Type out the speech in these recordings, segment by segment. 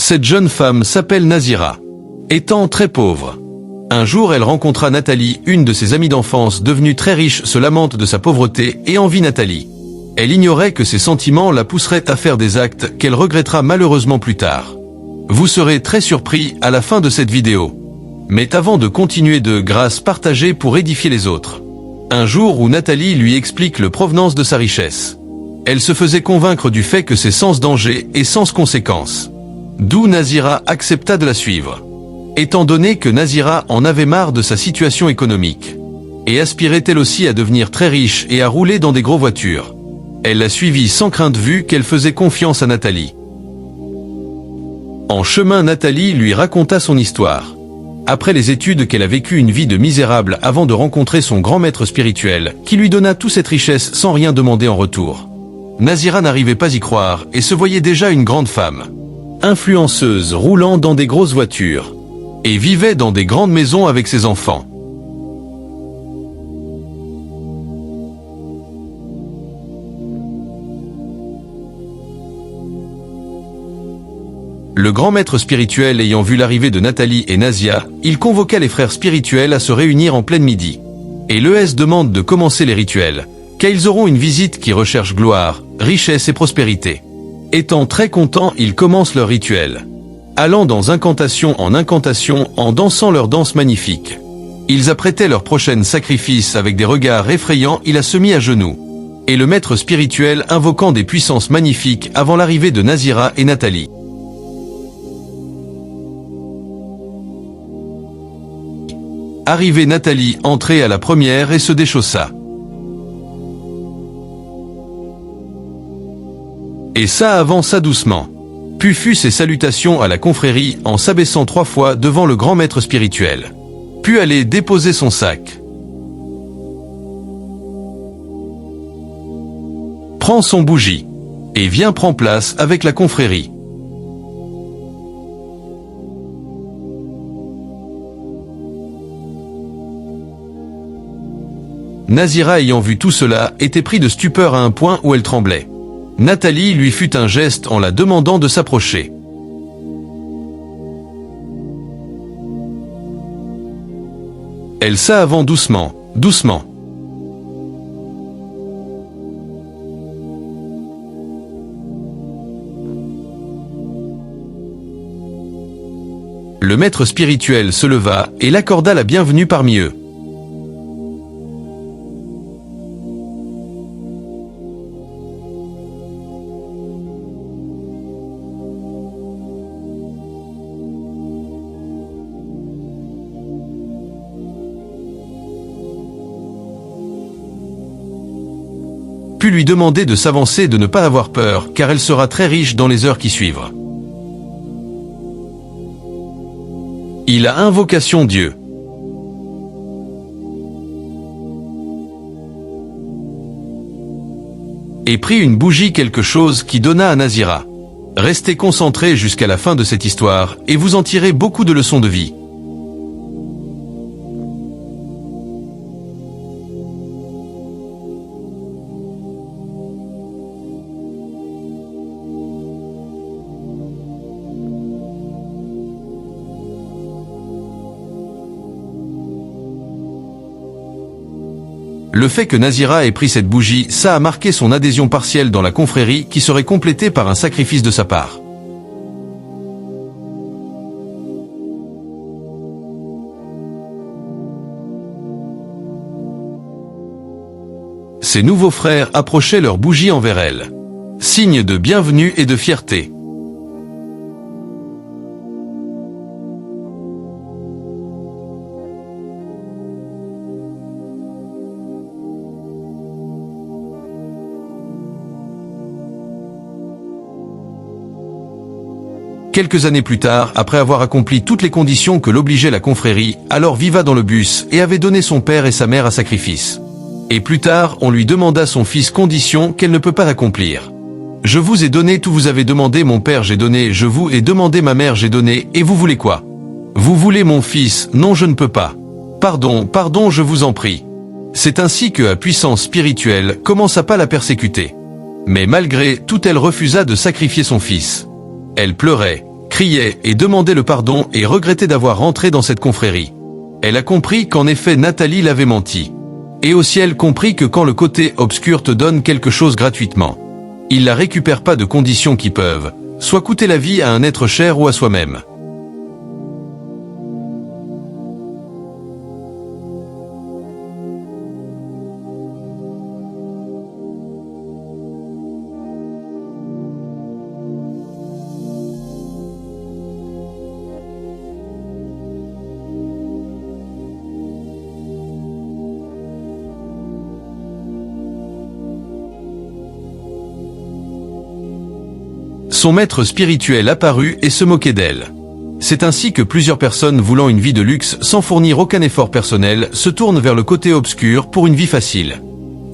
Cette jeune femme s'appelle Nazira. Étant très pauvre, un jour elle rencontra Nathalie, une de ses amies d'enfance devenue très riche se lamente de sa pauvreté et envie Nathalie. Elle ignorait que ses sentiments la pousseraient à faire des actes qu'elle regrettera malheureusement plus tard. Vous serez très surpris à la fin de cette vidéo. Mais avant de continuer, de grâce, partagez pour édifier les autres. Un jour où Nathalie lui explique le provenance de sa richesse. Elle se faisait convaincre du fait que c'est sans danger et sans conséquence. D'où Nazira accepta de la suivre. Étant donné que Nazira en avait marre de sa situation économique. Et aspirait elle aussi à devenir très riche et à rouler dans des grosses voitures. Elle la suivit sans crainte vu qu'elle faisait confiance à Nathalie. En chemin, Nathalie lui raconta son histoire. Après les études, qu'elle a vécu une vie de misérable avant de rencontrer son grand maître spirituel, qui lui donna toute cette richesse sans rien demander en retour. Nazira n'arrivait pas à y croire et se voyait déjà une grande femme. Influenceuse, roulant dans des grosses voitures. Et vivait dans des grandes maisons avec ses enfants. Le grand maître spirituel ayant vu l'arrivée de Nathalie et Nazia, il convoqua les frères spirituels à se réunir en pleine midi. Et l'ES demande de commencer les rituels, car ils auront une visite qui recherche gloire, richesse et prospérité. Étant très contents, ils commencent leur rituel. Allant dans incantation en dansant leur danse magnifique. Ils apprêtaient leur prochain sacrifice avec des regards effrayants, il a se mis à genoux. Et le maître spirituel invoquant des puissances magnifiques avant l'arrivée de Nazira et Nathalie. Arrivée Nathalie, entrait à la première et se déchaussa. Et ça avança doucement. Puis fut ses salutations à la confrérie en s'abaissant 3 fois devant le grand maître spirituel. Puis aller déposer son sac. Prend son bougie. Et vient prendre place avec la confrérie. Nazira ayant vu tout cela, était pris de stupeur à un point où elle tremblait. Nathalie lui fit un geste en la demandant de s'approcher. Elle s'avance doucement, doucement. Le maître spirituel se leva et l'accorda la bienvenue parmi eux. Puis lui demander de s'avancer et de ne pas avoir peur, car elle sera très riche dans les heures qui suivent. Il a invocation Dieu. Et prit une bougie, quelque chose qui donna à Nazira. Restez concentrés jusqu'à la fin de cette histoire, et vous en tirez beaucoup de leçons de vie. Le fait que Nazira ait pris cette bougie, ça a marqué son adhésion partielle dans la confrérie qui serait complétée par un sacrifice de sa part. Ses nouveaux frères approchaient leur bougie envers elle. Signe de bienvenue et de fierté. Quelques années plus tard, après avoir accompli toutes les conditions que l'obligeait la confrérie, alors viva dans le bus et avait donné son père et sa mère à sacrifice. Et plus tard, on lui demanda son fils, condition qu'elle ne peut pas accomplir. Je vous ai donné tout, vous avez demandé, mon père j'ai donné, je vous ai demandé, ma mère j'ai donné, et vous voulez quoi? Vous voulez mon fils? Non, je ne peux pas. Pardon, pardon, je vous en prie. C'est ainsi que, à puissance spirituelle, commença pas la persécuter. Mais malgré tout, elle refusa de sacrifier son fils. Elle pleurait, criait et demandait le pardon et regrettait d'avoir rentré dans cette confrérie. Elle a compris qu'en effet Nathalie l'avait menti. Et aussi elle comprit que quand le côté obscur te donne quelque chose gratuitement, il la récupère pas de conditions qui peuvent, soit coûter la vie à un être cher ou à soi-même. Son maître spirituel apparut et se moquait d'elle. C'est ainsi que plusieurs personnes voulant une vie de luxe sans fournir aucun effort personnel se tournent vers le côté obscur pour une vie facile.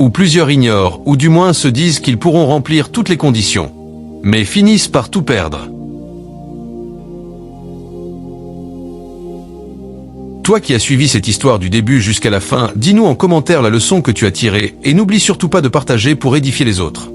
Ou plusieurs ignorent, ou du moins se disent qu'ils pourront remplir toutes les conditions, mais finissent par tout perdre. Toi qui as suivi cette histoire du début jusqu'à la fin, dis-nous en commentaire la leçon que tu as tirée et n'oublie surtout pas de partager pour édifier les autres.